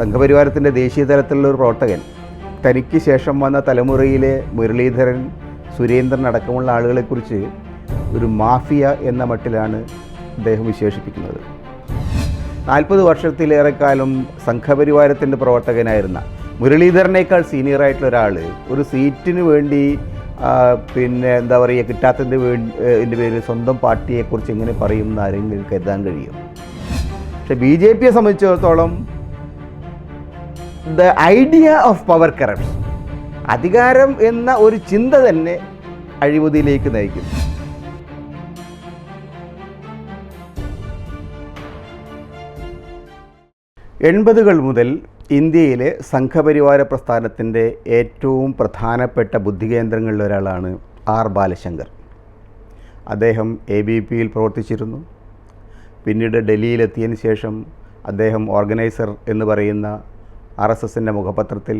സംഘപരിവാരത്തിൻ്റെ ദേശീയ തലത്തിലുള്ള ഒരു പ്രവർത്തകൻ തനിക്ക് ശേഷം വന്ന തലമുറയിലെ മുരളീധരൻ, സുരേന്ദ്രൻ അടക്കമുള്ള ആളുകളെക്കുറിച്ച് ഒരു മാഫിയ എന്ന മട്ടിലാണ് അദ്ദേഹം വിശേഷിപ്പിക്കുന്നത്. 40 വർഷത്തിലേറെക്കാലം സംഘപരിവാരത്തിൻ്റെ പ്രവർത്തകനായിരുന്ന മുരളീധരനേക്കാൾ സീനിയറായിട്ടുള്ള ഒരാൾ ഒരു സീറ്റിന് വേണ്ടി എന്താ പറയുക കിട്ടാത്തതിൻ്റെ പേരിൽ സ്വന്തം പാർട്ടിയെക്കുറിച്ച് എങ്ങനെ പറയുന്ന ആരെങ്കിലും കരുതാൻ കഴിയും. പക്ഷെ BJPയെ സംബന്ധിച്ചിടത്തോളം the idea of power corruption, അധികാരം എന്ന ഒരു ചിന്ത തന്നെ അഴിമതിയിലേക്ക് നയിക്കുന്നു. എൺപതുകൾ മുതൽ ഇന്ത്യയിലെ സംഘപരിവാര പ്രസ്ഥാനത്തിൻ്റെ ഏറ്റവും പ്രധാനപ്പെട്ട ബുദ്ധികേന്ദ്രങ്ങളിൽ ഒരാളാണ് ആർ ബാലശങ്കർ. അദ്ദേഹം ABPയിൽ പ്രവർത്തിച്ചിരുന്നു. പിന്നീട് ഡൽഹിയിലെത്തിയതിന് ശേഷം അദ്ദേഹം ഓർഗനൈസർ എന്ന് പറയുന്ന RSSൻ്റെ മുഖപത്രത്തിൽ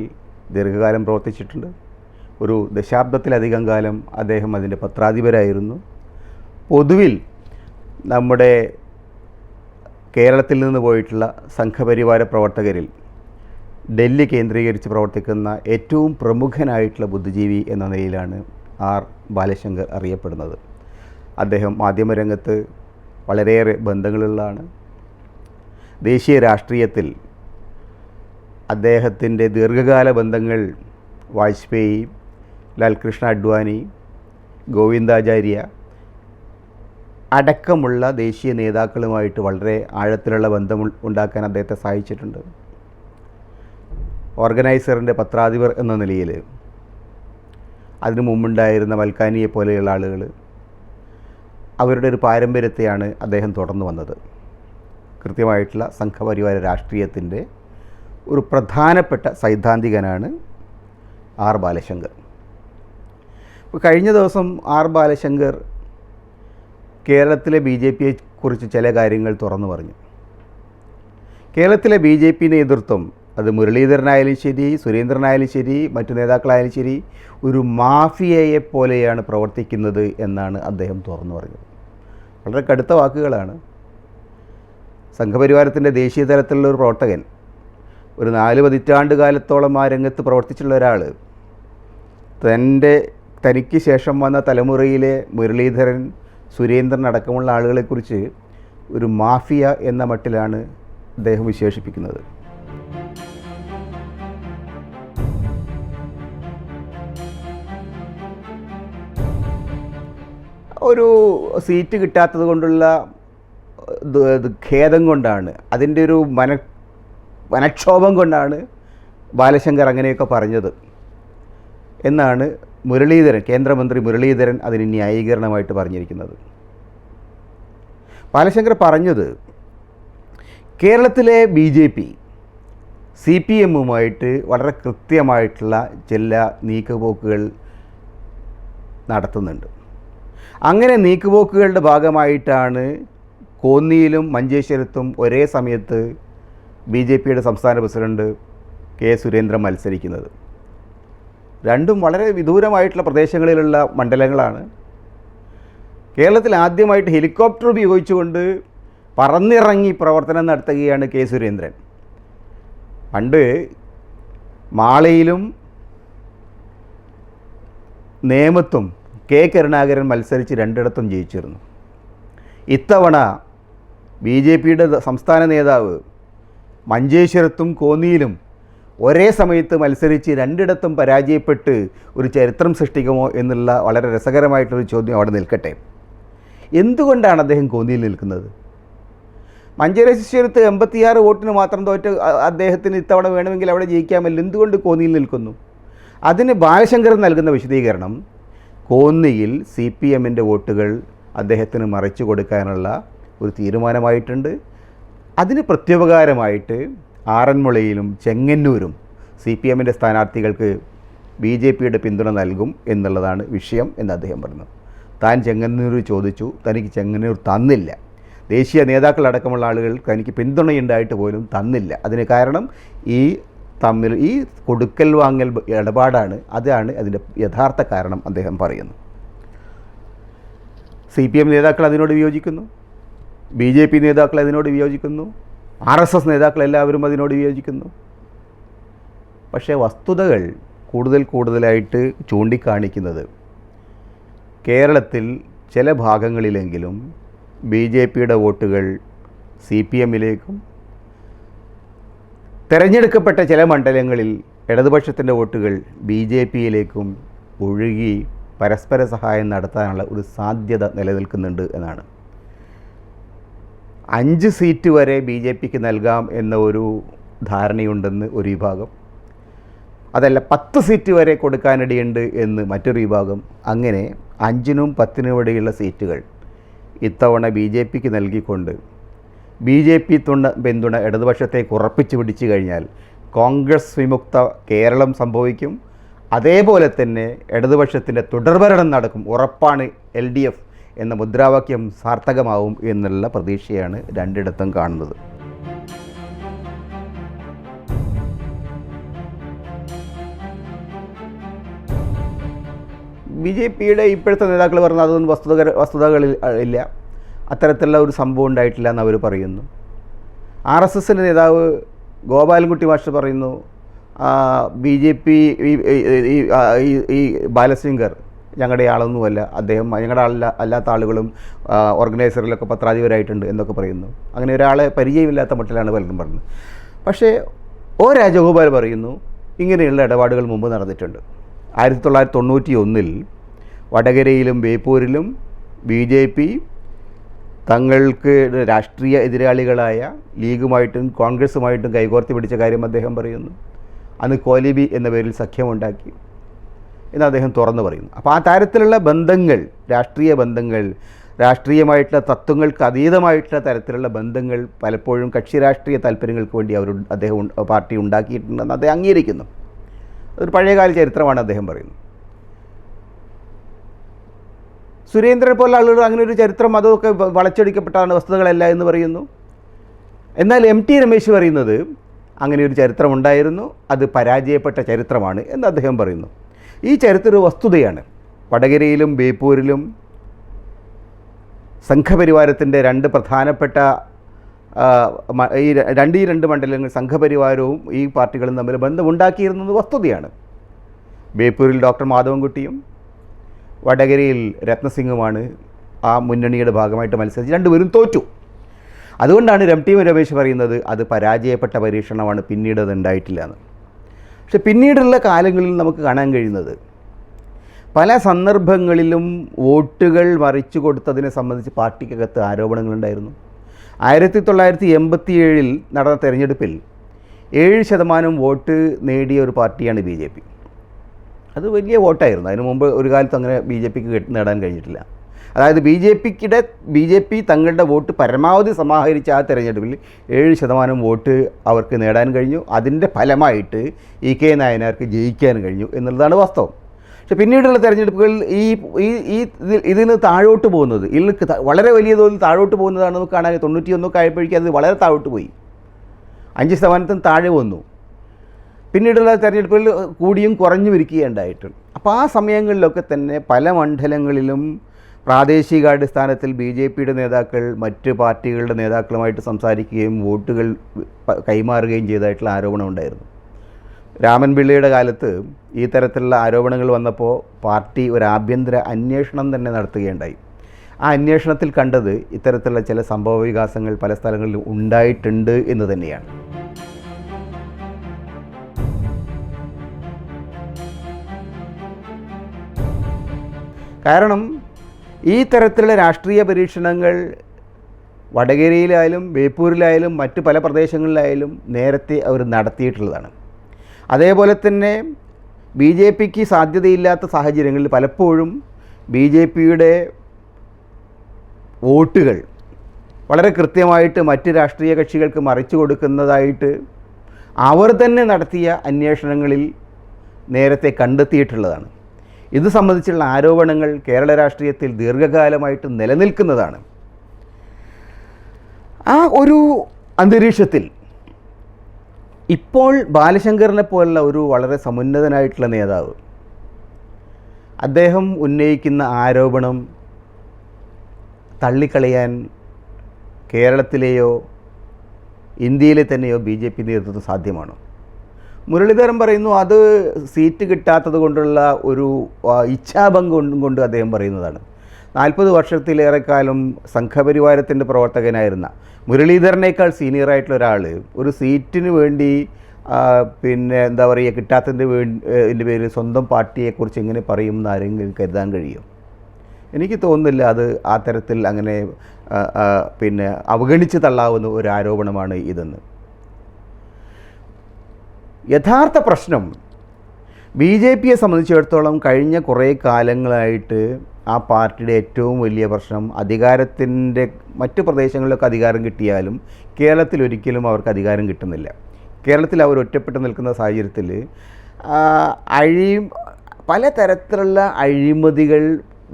ദീർഘകാലം പ്രവർത്തിച്ചിട്ടുണ്ട്. ഒരു ദശാബ്ദത്തിലധികം കാലം അദ്ദേഹം അതിൻ്റെ പത്രാധിപരായിരുന്നു. പൊതുവിൽ നമ്മുടെ കേരളത്തിൽ നിന്ന് പോയിട്ടുള്ള സംഘപരിവാര പ്രവർത്തകരിൽ ഡൽഹി കേന്ദ്രീകരിച്ച് പ്രവർത്തിക്കുന്ന ഏറ്റവും പ്രമുഖനായിട്ടുള്ള ബുദ്ധിജീവി എന്ന നിലയിലാണ് ആർ ബാലശങ്കർ അറിയപ്പെടുന്നത്. അദ്ദേഹം മാധ്യമരംഗത്ത് വളരെയേറെ ബന്ധങ്ങളുള്ളതാണ്. ദേശീയ രാഷ്ട്രീയത്തിൽ അദ്ദേഹത്തിൻ്റെ ദീർഘകാല ബന്ധങ്ങൾ വാജ്പേയി, ലാൽകൃഷ്ണ അഡ്വാനി, ഗോവിന്ദാചാര്യ അടക്കമുള്ള ദേശീയ നേതാക്കളുമായിട്ട് വളരെ ആഴത്തിലുള്ള ബന്ധം ഉണ്ടാക്കാൻ അദ്ദേഹത്തെ സഹായിച്ചിട്ടുണ്ട്. ഓർഗനൈസറിൻ്റെ പത്രാധിപർ എന്ന നിലയിൽ അതിനു മുമ്പുണ്ടായിരുന്ന മൽക്കാനിയെ പോലെയുള്ള ആളുകൾ അവരുടെ ഒരു പാരമ്പര്യത്തെയാണ് അദ്ദേഹം തുടർന്നു വന്നത്. കൃത്യമായിട്ടുള്ള സംഘപരിവാര രാഷ്ട്രീയത്തിൻ്റെ ഒരു പ്രധാനപ്പെട്ട സൈദ്ധാന്തികനാണ് ആർ ബാലശങ്കർ. കഴിഞ്ഞ ദിവസം ആർ ബാലശങ്കർ കേരളത്തിലെ BJPയെ കുറിച്ച് ചില കാര്യങ്ങൾ തുറന്നു പറഞ്ഞു. കേരളത്തിലെ BJP നേതൃത്വം, അത് മുരളീധരനായാലും ശരി, സുരേന്ദ്രനായാലും ശരി, മറ്റു നേതാക്കളായാലും ശരി, ഒരു മാഫിയയെ പോലെയാണ് പ്രവർത്തിക്കുന്നത് എന്നാണ് അദ്ദേഹം തുറന്നു പറഞ്ഞത്. വളരെ കടുത്ത വാക്കുകളാണ്. സംഘപരിവാരത്തിൻ്റെ ദേശീയ തലത്തിലുള്ള ഒരു പ്രവർത്തകൻ, ഒരു 4 പതിറ്റാണ്ട് കാലത്തോളം ആ രംഗത്ത് പ്രവർത്തിച്ചിട്ടുള്ള ഒരാൾ തനിക്ക് ശേഷം വന്ന തലമുറയിലെ മുരളീധരൻ, സുരേന്ദ്രൻ അടക്കമുള്ള ആളുകളെക്കുറിച്ച് ഒരു മാഫിയ എന്ന മട്ടിലാണ് അദ്ദേഹം വിശേഷിപ്പിക്കുന്നത്. ഒരു സീറ്റ് കിട്ടാത്തത് കൊണ്ടുള്ള ഖേദം കൊണ്ടാണ്, അതിൻ്റെ ഒരു മനക്ഷോഭം കൊണ്ടാണ് ബാലശങ്കർ അങ്ങനെയൊക്കെ പറഞ്ഞത് എന്നാണ് മുരളീധരൻ, കേന്ദ്രമന്ത്രി മുരളീധരൻ അതിന് ന്യായീകരണമായിട്ട് പറഞ്ഞിരിക്കുന്നത്. ബാലശങ്കർ കേരളത്തിലെ BJP CPMുമായിട്ട് വളരെ കൃത്യമായിട്ടുള്ള ചില നീക്കുപോക്കുകൾ നടത്തുന്നുണ്ട്. അങ്ങനെ നീക്കുപോക്കുകളുടെ ഭാഗമായിട്ടാണ് കോന്നിയിലും മഞ്ചേശ്വരത്തും ഒരേ സമയത്ത് BJPയുടെ സംസ്ഥാന പ്രസിഡന്റ് കെ സുരേന്ദ്രൻ മത്സരിക്കുന്നത്. രണ്ടും വളരെ വിദൂരമായിട്ടുള്ള പ്രദേശങ്ങളിലുള്ള മണ്ഡലങ്ങളാണ്. കേരളത്തിൽ ആദ്യമായിട്ട് ഹെലികോപ്റ്റർ ഉപയോഗിച്ചുകൊണ്ട് പറന്നിറങ്ങി പ്രവർത്തനം നടത്തുകയാണ് കെ സുരേന്ദ്രൻ. പണ്ട് മാളയിലും നേമത്തും കെ കരുണാകരൻ മത്സരിച്ച് 2ഇടത്തും ജയിച്ചിരുന്നു. ഇത്തവണ BJPയുടെ സംസ്ഥാന നേതാവ് മഞ്ചേശ്വരത്തും കോന്നിയിലും ഒരേ സമയത്ത് മത്സരിച്ച് 2ഇടത്തും പരാജയപ്പെട്ട് ഒരു ചരിത്രം സൃഷ്ടിക്കുമോ എന്നുള്ള വളരെ രസകരമായിട്ടൊരു ചോദ്യം അവിടെ നിൽക്കട്ടെ. എന്തുകൊണ്ടാണ് അദ്ദേഹം കോന്നിയിൽ നിൽക്കുന്നത്? മഞ്ചേശ്വരത്ത് 86 വോട്ടിന് മാത്രം തോറ്റ അദ്ദേഹത്തിന് ഇത്തവണ വേണമെങ്കിൽ അവിടെ ജയിക്കാമല്ലോ. എന്തുകൊണ്ട് കോന്നിയിൽ നിൽക്കുന്നു? അതിന് ബാലശങ്കർ നൽകുന്ന വിശദീകരണം, കോന്നിയിൽ CPMൻ്റെ വോട്ടുകൾ അദ്ദേഹത്തിന് മറിച്ചു കൊടുക്കാനുള്ള ഒരു തീരുമാനമായിട്ടുണ്ട്. അതിന് പ്രത്യുപകാരമായിട്ട് ആറന്മുളയിലും ചെങ്ങന്നൂരും CPMൻ്റെ സ്ഥാനാർത്ഥികൾക്ക് BJPയുടെ പിന്തുണ നൽകും എന്നുള്ളതാണ് വിഷയം എന്ന് അദ്ദേഹം പറഞ്ഞു. താൻ ചെങ്ങന്നൂർ ചോദിച്ചു, തനിക്ക് ചെങ്ങന്നൂർ തന്നില്ല. ദേശീയ നേതാക്കളടക്കമുള്ള ആളുകൾ തനിക്ക് പിന്തുണയുണ്ടായിട്ട് പോലും തന്നില്ല. അതിന് കാരണം ഈ കൊടുക്കൽ വാങ്ങൽ ഇടപാടാണ്. അതാണ് അതിൻ്റെ യഥാർത്ഥ കാരണം അദ്ദേഹം പറയുന്നു. CPM നേതാക്കൾ അതിനോട് വിയോജിക്കുന്നു, BJP നേതാക്കൾ അതിനോട് വിയോജിക്കുന്നു, RSS നേതാക്കൾ എല്ലാവരും അതിനോട് വിയോജിക്കുന്നു. പക്ഷേ വസ്തുതകൾ കൂടുതലായിട്ട് ചൂണ്ടിക്കാണിക്കുന്നത് കേരളത്തിൽ ചില ഭാഗങ്ങളിലെങ്കിലും ബി ജെ പിയുടെ വോട്ടുകൾ സി പി എമ്മിലേക്കും തിരഞ്ഞെടുക്കപ്പെട്ട ചില മണ്ഡലങ്ങളിൽ ഇടതുപക്ഷത്തിൻ്റെ വോട്ടുകൾ ബി ജെ പിയിലേക്കും ഒഴുകി പരസ്പര സഹായം നടത്താനുള്ള ഒരു സാധ്യത നിലനിൽക്കുന്നുണ്ട് എന്നാണ്. 5 സീറ്റ് വരെ ബി ജെ പിക്ക് നൽകാം എന്ന ഒരു ധാരണയുണ്ടെന്ന് ഒരു വിഭാഗം, അതല്ല 10 സീറ്റ് വരെ കൊടുക്കാനിടയുണ്ട് എന്ന് മറ്റൊരു വിഭാഗം. അങ്ങനെ 5നും 10നും ഇടയിലുള്ള സീറ്റുകൾ ഇത്തവണ ബി ജെ പിക്ക് നൽകിക്കൊണ്ട് ബി ജെ പി പിന്തുണ ഇടതുപക്ഷത്തേക്ക് ഉറപ്പിച്ചു പിടിച്ചു കഴിഞ്ഞാൽ കോൺഗ്രസ് വിമുക്ത കേരളം സംഭവിക്കും. അതേപോലെ തന്നെ ഇടതുപക്ഷത്തിൻ്റെ തുടർഭരണം നടക്കും, ഉറപ്പാണ് LDF എന്ന മുദ്രാവാക്യം സാർത്ഥകമാവും എന്നുള്ള പ്രതീക്ഷയാണ് രണ്ടിടത്തും കാണുന്നത്. ബി ജെ പിയുടെ ഇപ്പോഴത്തെ നേതാക്കൾ പറഞ്ഞാൽ അതൊന്നും വസ്തുതകളിൽ ഇല്ല, അത്തരത്തിലുള്ള ഒരു സംഭവം ഉണ്ടായിട്ടില്ല എന്ന് അവർ പറയുന്നു. RSSൻ്റെ നേതാവ് ഗോപാലൻകുട്ടി മാസ്റ്റർ പറയുന്നു ബി ജെ പി ഈ ബാലസിംഗർ ഞങ്ങളുടെ ആളൊന്നുമല്ല, അദ്ദേഹം ഞങ്ങളുടെ അല്ലാത്ത ആളുകളും ഓർഗനൈസറിലൊക്കെ പത്രാധിപരായിട്ടുണ്ട് എന്നൊക്കെ പറയുന്നു. അങ്ങനെ ഒരാളെ പരിചയമില്ലാത്ത മട്ടിലാണ് പലരും പറഞ്ഞത്. പക്ഷേ രാജഗോപാൽ പറയുന്നു ഇങ്ങനെയുള്ള ഇടപാടുകൾ മുമ്പ് നടന്നിട്ടുണ്ട്. 1991 വടകരയിലും ബേപ്പൂരിലും ബി ജെ പി തങ്ങൾക്ക് രാഷ്ട്രീയ എതിരാളികളായ ലീഗുമായിട്ടും കോൺഗ്രസുമായിട്ടും കൈകോർത്തി പിടിച്ച കാര്യം അദ്ദേഹം പറയുന്നു. അന്ന് കോലിബി എന്ന പേരിൽ സഖ്യമുണ്ടാക്കി എന്ന് അദ്ദേഹം തുറന്നു പറയുന്നു. അപ്പോൾ ആ തരത്തിലുള്ള ബന്ധങ്ങൾ, രാഷ്ട്രീയ ബന്ധങ്ങൾ, രാഷ്ട്രീയമായിട്ടുള്ള തത്വങ്ങൾക്ക് അതീതമായിട്ടുള്ള തരത്തിലുള്ള ബന്ധങ്ങൾ പലപ്പോഴും കക്ഷി രാഷ്ട്രീയ താല്പര്യങ്ങൾക്ക് വേണ്ടി അദ്ദേഹം പാർട്ടി ഉണ്ടാക്കിയിട്ടുണ്ടെന്ന് അദ്ദേഹം അംഗീകരിക്കുന്നു. അതൊരു പഴയകാല ചരിത്രമാണ് അദ്ദേഹം പറയുന്നത്. സുരേന്ദ്രനെ പോലെ ആളുകൾ അങ്ങനെ ഒരു ചരിത്രം അതൊക്കെ വളച്ചൊടിക്കപ്പെട്ടാണ് വസ്തുതകളല്ല എന്ന് പറയുന്നു. എന്നാൽ MT രമേശ് പറയുന്നത് അങ്ങനെ ഒരു ചരിത്രമുണ്ടായിരുന്നു, അത് പരാജയപ്പെട്ട ചരിത്രമാണ് എന്ന് അദ്ദേഹം പറയുന്നു. ഈ ചരിത്ര വസ്തുതയാണ്. വടകരയിലും ബേപ്പൂരിലും സംഘപരിവാരത്തിൻ്റെ 2 പ്രധാനപ്പെട്ട ഈ രണ്ട് മണ്ഡലങ്ങൾ സംഘപരിവാരവും ഈ പാർട്ടികളും തമ്മിൽ ബന്ധമുണ്ടാക്കിയിരുന്നത് വസ്തുതയാണ്. ബേപ്പൂരിൽ ഡോക്ടർ മാധവൻകുട്ടിയും വടകരയിൽ രത്നസിംഗുമാണ് ആ മുന്നണിയുടെ ഭാഗമായിട്ട് മത്സരിച്ച് രണ്ടുപേരും തോറ്റു. അതുകൊണ്ടാണ് MT രമേശ് പറയുന്നത് അത് പരാജയപ്പെട്ട പരീക്ഷണമാണ്, പിന്നീട് അത് ഉണ്ടായിട്ടില്ല എന്ന്. പക്ഷെ പിന്നീടുള്ള കാലങ്ങളിൽ നമുക്ക് കാണാൻ കഴിയുന്നത് പല സന്ദർഭങ്ങളിലും വോട്ടുകൾ മറിച്ചു കൊടുത്തതിനെ സംബന്ധിച്ച് പാർട്ടിക്കകത്ത് ആരോപണങ്ങളുണ്ടായിരുന്നു. 1987 നടന്ന തെരഞ്ഞെടുപ്പിൽ 7% വോട്ട് നേടിയ ഒരു പാർട്ടിയാണ് ബി ജെ പി. അത് വലിയ വോട്ടായിരുന്നു. അതിനു മുമ്പ് ഒരു കാലത്ത് അങ്ങനെ ബി ജെ പിക്ക് നേടാൻ കഴിഞ്ഞിട്ടില്ല. അതായത് ബി ജെ പി തങ്ങളുടെ വോട്ട് പരമാവധി സമാഹരിച്ച ആ തെരഞ്ഞെടുപ്പിൽ 7% വോട്ട് അവർക്ക് നേടാൻ കഴിഞ്ഞു. അതിൻ്റെ ഫലമായിട്ട് EK നായനാർക്ക് ജയിക്കാൻ കഴിഞ്ഞു എന്നുള്ളതാണ് വാസ്തവം. പക്ഷെ പിന്നീടുള്ള തെരഞ്ഞെടുപ്പുകളിൽ ഇതിന് താഴോട്ട് പോകുന്നത്, വളരെ വലിയ തോതിൽ താഴോട്ട് പോകുന്നതാണ് നമുക്ക് കാണാൻ. 91 ആയപ്പോഴേക്കും അത് വളരെ താഴോട്ട് പോയി, 5% താഴെ വന്നു. പിന്നീടുള്ള തെരഞ്ഞെടുപ്പുകളിൽ കൂടിയും കുറഞ്ഞു വരികയുണ്ടായിട്ടുണ്ട്. അപ്പോൾ ആ സമയങ്ങളിലൊക്കെ തന്നെ പല മണ്ഡലങ്ങളിലും പ്രാദേശികാടിസ്ഥാനത്തിൽ ബി ജെ പിയുടെ നേതാക്കൾ മറ്റ് പാർട്ടികളുടെ നേതാക്കളുമായിട്ട് സംസാരിക്കുകയും വോട്ടുകൾ കൈമാറുകയും ചെയ്തതായിട്ടുള്ള ആരോപണം ഉണ്ടായിരുന്നു. രാമൻ പിള്ളയുടെ കാലത്ത് ഈ തരത്തിലുള്ള ആരോപണങ്ങൾ വന്നപ്പോൾ പാർട്ടി ഒരു ആഭ്യന്തര അന്വേഷണം തന്നെ നടത്തുകയുണ്ടായി. ആ അന്വേഷണത്തിൽ കണ്ടത് ഇത്തരത്തിലുള്ള ചില സംഭവ വികാസങ്ങൾ പല സ്ഥലങ്ങളിലും ഉണ്ടായിട്ടുണ്ട് എന്ന് തന്നെയാണ്. കാരണം ഈ തരത്തിലുള്ള രാഷ്ട്രീയ പരീക്ഷണങ്ങൾ വടകരയിലായാലും ബേപ്പൂരിലായാലും മറ്റ് പല പ്രദേശങ്ങളിലായാലും നേരത്തെ അവർ നടത്തിയിട്ടുള്ളതാണ്. അതേപോലെ തന്നെ ബി ജെ പിക്ക് സാധ്യതയില്ലാത്ത സാഹചര്യങ്ങളിൽ പലപ്പോഴും ബി ജെ പിയുടെ വോട്ടുകൾ വളരെ കൃത്യമായിട്ട് മറ്റ് രാഷ്ട്രീയ കക്ഷികൾക്ക് മറിച്ചു കൊടുക്കുന്നതായിട്ട് അവർ തന്നെ നടത്തിയ അന്വേഷണങ്ങളിൽ നേരത്തെ കണ്ടെത്തിയിട്ടുള്ളതാണ്. ഇത് സംബന്ധിച്ചുള്ള ആരോപണങ്ങൾ കേരള രാഷ്ട്രീയത്തിൽ ദീർഘകാലമായിട്ട് നിലനിൽക്കുന്നതാണ്. ആ ഒരു അന്തരീക്ഷത്തിൽ ഇപ്പോൾ ബാലശങ്കറിനെ പോലുള്ള ഒരു വളരെ സമുന്നതനായിട്ടുള്ള നേതാവ് അദ്ദേഹം ഉന്നയിക്കുന്ന ആരോപണം തള്ളിക്കളയാൻ കേരളത്തിലെയോ ഇന്ത്യയിലെ തന്നെയോ ബി ജെ പി നേതൃത്വം സാധ്യമാണോ? മുരളീധരൻ പറയുന്നു അത് സീറ്റ് കിട്ടാത്തത് കൊണ്ടുള്ള ഒരു ഇച്ഛാഭംഗം കൊണ്ട് അദ്ദേഹം പറയുന്നതാണ്. 40 വർഷത്തിലേറെക്കാലം സംഘപരിവാരത്തിൻ്റെ പ്രവർത്തകനായിരുന്ന മുരളീധരനേക്കാൾ സീനിയറായിട്ടുള്ള ഒരാൾ ഒരു സീറ്റിന് വേണ്ടി പിന്നെ എന്താ പറയുക കിട്ടാത്തതിൻ്റെ പേരിൽ സ്വന്തം പാർട്ടിയെക്കുറിച്ച് എങ്ങനെ പറയുമെന്ന് ആരെങ്കിലും കരുതാൻ കഴിയും? എനിക്ക് തോന്നുന്നില്ല അത് ആ തരത്തിൽ അങ്ങനെ പിന്നെ അവഗണിച്ച് തള്ളാവുന്ന ഒരു ആരോപണമാണ് ഇതെന്ന്. യഥാർത്ഥ പ്രശ്നം BJPയെ സംബന്ധിച്ചിടത്തോളം കഴിഞ്ഞ കുറേ കാലങ്ങളായിട്ട് ആ പാർട്ടിയുടെ ഏറ്റവും വലിയ പ്രശ്നം അധികാരത്തിൻ്റെ മറ്റ് പ്രദേശങ്ങളിലൊക്കെ അധികാരം കിട്ടിയാലും കേരളത്തിൽ ഒരിക്കലും അവർക്ക് അധികാരം കിട്ടുന്നില്ല. കേരളത്തിൽ അവർ ഒറ്റപ്പെട്ട് നിൽക്കുന്ന സാഹചര്യത്തിൽ പലതരത്തിലുള്ള അഴിമതികൾ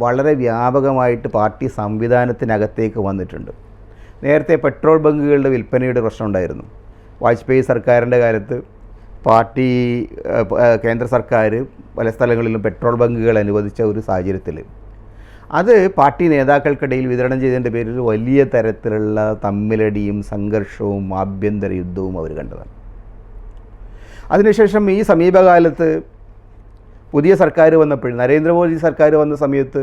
വളരെ വ്യാപകമായിട്ട് പാർട്ടി സംവിധാനത്തിനകത്തേക്ക് വന്നിട്ടുണ്ട്. നേരത്തെ പെട്രോൾ ബങ്കുകളുടെ വിൽപ്പനയുടെ പ്രശ്നം ഉണ്ടായിരുന്നു. വാജ്പേയി സർക്കാരിൻ്റെ കാലത്ത് പാർട്ടി കേന്ദ്ര സർക്കാർ പല സ്ഥലങ്ങളിലും പെട്രോൾ ബങ്കുകൾ അനുവദിച്ച ഒരു സാഹചര്യത്തിൽ അത് പാർട്ടി നേതാക്കൾക്കിടയിൽ വിതരണം ചെയ്തതിൻ്റെ പേരിൽ വലിയ തരത്തിലുള്ള തമ്മിലടിയും സംഘർഷവും ആഭ്യന്തര യുദ്ധവും അവർ കണ്ടതാണ്. അതിനുശേഷം ഈ സമീപകാലത്ത് പുതിയ സർക്കാർ വന്നപ്പോൾ നരേന്ദ്രമോദി സർക്കാർ വന്ന സമയത്ത്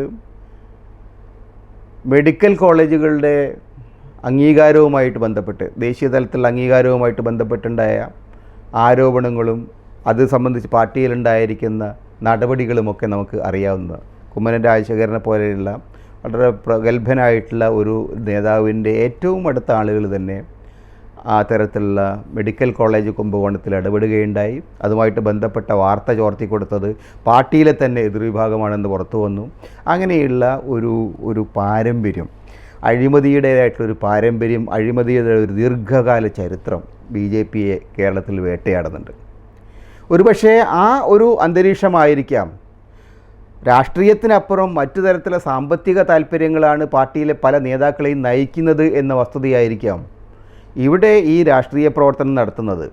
മെഡിക്കൽ കോളേജുകളുടെ അംഗീകാരവുമായിട്ട് ബന്ധപ്പെട്ട് ദേശീയ തലത്തിലുള്ള അംഗീകാരവുമായിട്ട് ബന്ധപ്പെട്ടുണ്ടായ ആരോപണങ്ങളും അത് സംബന്ധിച്ച് പാർട്ടിയിലുണ്ടായിരിക്കുന്ന നടപടികളുമൊക്കെ നമുക്ക് അറിയാവുന്നതാണ്. കുമ്മനം രാജശേഖരനെ പോലെയുള്ള വളരെ പ്രഗത്ഭനായിട്ടുള്ള ഒരു നേതാവിൻ്റെ ഏറ്റവും അടുത്ത ആളുകൾ തന്നെ ആ തരത്തിലുള്ള മെഡിക്കൽ കോളേജ് കുംഭകോണത്തിൽ ഇടപെടുകയുണ്ടായി. അതുമായിട്ട് ബന്ധപ്പെട്ട വാർത്ത ചോർത്തി കൊടുത്തത് പാർട്ടിയിലെ തന്നെ എതിർവിഭാഗമാണെന്ന് പുറത്തു വന്നു. അങ്ങനെയുള്ള ഒരു പാരമ്പര്യം, അഴിമതിയുടേതായിട്ടുള്ളൊരു പാരമ്പര്യം, അഴിമതിയുടെ ഒരു ദീർഘകാല ചരിത്രം BJPയെ കേരളത്തിൽ വേട്ടയാടുന്നുണ്ട്. ഒരുപക്ഷേ ആ ഒരു അന്തരീക്ഷമായിരിക്കാം രാഷ്ട്രീയത്തിനപ്പുറം മറ്റു തരത്തിലുള്ള സാമ്പത്തിക താല്പര്യങ്ങളാണ് പാർട്ടിയിലെ പല നേതാക്കളെയും നയിക്കുന്നത് എന്ന വസ്തുതയായിരിക്കാം ഇവിടെ ഈ രാഷ്ട്രീയ പ്രവർത്തനം നടത്തുന്നത്.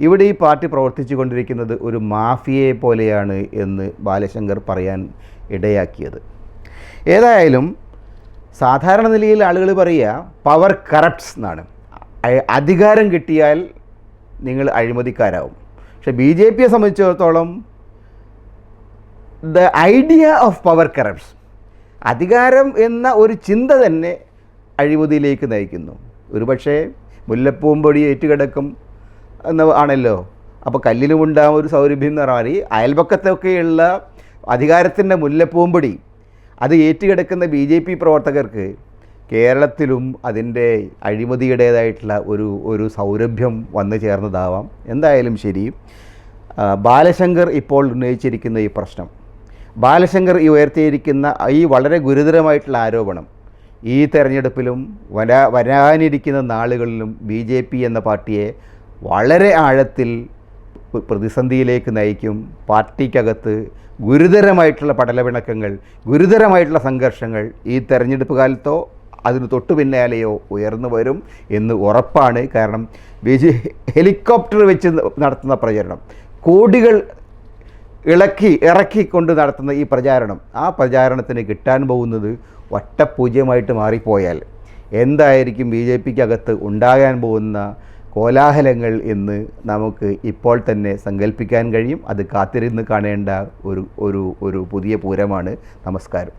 ഇവിടെ ഈ പാർട്ടി പ്രവർത്തിച്ചു കൊണ്ടിരിക്കുന്നത് ഒരു മാഫിയയെ പോലെയാണ് എന്ന് ബാലശങ്കർ പറയാൻ ഇടയാക്കിയത്. ഏതായാലും സാധാരണ നിലയിൽ ആളുകൾ പറയുക പവർ കറപ്റ്റ്സ് എന്നാണ്. അധികാരം കിട്ടിയാൽ നിങ്ങൾ അഴിമതിക്കാരാവും. പക്ഷേ BJPയെ സംബന്ധിച്ചിടത്തോളം the idea of power corrupts, അധികാരം എന്ന ഒരു ചിന്ത തന്നെ അഴിമതിയിലേക്ക് നയിക്കുന്നു. ഒരുപക്ഷേ മുല്ലപ്പൂമ്പൊടി ഏറ്റുകിടക്കും എന്ന് ആണല്ലോ. അപ്പോൾ കല്ലിനുമുണ്ടാകും ഒരു സൗരഭ്യം എന്ന് പറഞ്ഞാൽ അയൽപക്കത്തൊക്കെയുള്ള അധികാരത്തിൻ്റെ മുല്ലപ്പൂമ്പൊടി അത് ഏറ്റുകിടക്കുന്ന BJP പ്രവർത്തകർക്ക് കേരളത്തിലും അതിൻ്റെ അഴിമതിയുടേതായിട്ടുള്ള ഒരു സൗരഭ്യം വന്നു ചേർന്നതാവാം. എന്തായാലും ശരി, ബാലശങ്കർ ഇപ്പോൾ ഉന്നയിച്ചിരിക്കുന്ന ഈ പ്രശ്നം, ബാലശങ്കർ ഉയർത്തിയിരിക്കുന്ന ഈ വളരെ ഗുരുതരമായിട്ടുള്ള ആരോപണം ഈ തെരഞ്ഞെടുപ്പിലും വരാനിരിക്കുന്ന നാളുകളിലും BJP എന്ന പാർട്ടിയെ വളരെ ആഴത്തിൽ പ്രതിസന്ധിയിലേക്ക് നയിക്കും. പാർട്ടിക്കകത്ത് ഗുരുതരമായിട്ടുള്ള പടലപിണക്കങ്ങൾ, ഗുരുതരമായിട്ടുള്ള സംഘർഷങ്ങൾ ഈ തെരഞ്ഞെടുപ്പ് കാലത്തോ അതിന് തൊട്ടു പിന്നാലെയോ ഉയർന്നു വരും എന്ന് ഉറപ്പാണ്. കാരണം ഹെലികോപ്റ്റർ വെച്ച് നടത്തുന്ന പ്രചരണം, കോടികൾ ഇറക്കിക്കൊണ്ട് നടത്തുന്ന ഈ പ്രചാരണം, ആ പ്രചാരണത്തിന് കിട്ടാൻ പോകുന്നത് വട്ടപൂജ്യമായിട്ട് മാറിപ്പോയാൽ എന്തായിരിക്കും BJPക്കകത്ത് ഉണ്ടാകാൻ പോകുന്ന കോലാഹലങ്ങൾ എന്ന് നമുക്ക് ഇപ്പോൾ തന്നെ സങ്കല്പിക്കാൻ കഴിയും. അത് കാത്തിരുന്ന് കാണേണ്ട ഒരു പുതിയ പൂരമാണ്. നമസ്കാരം.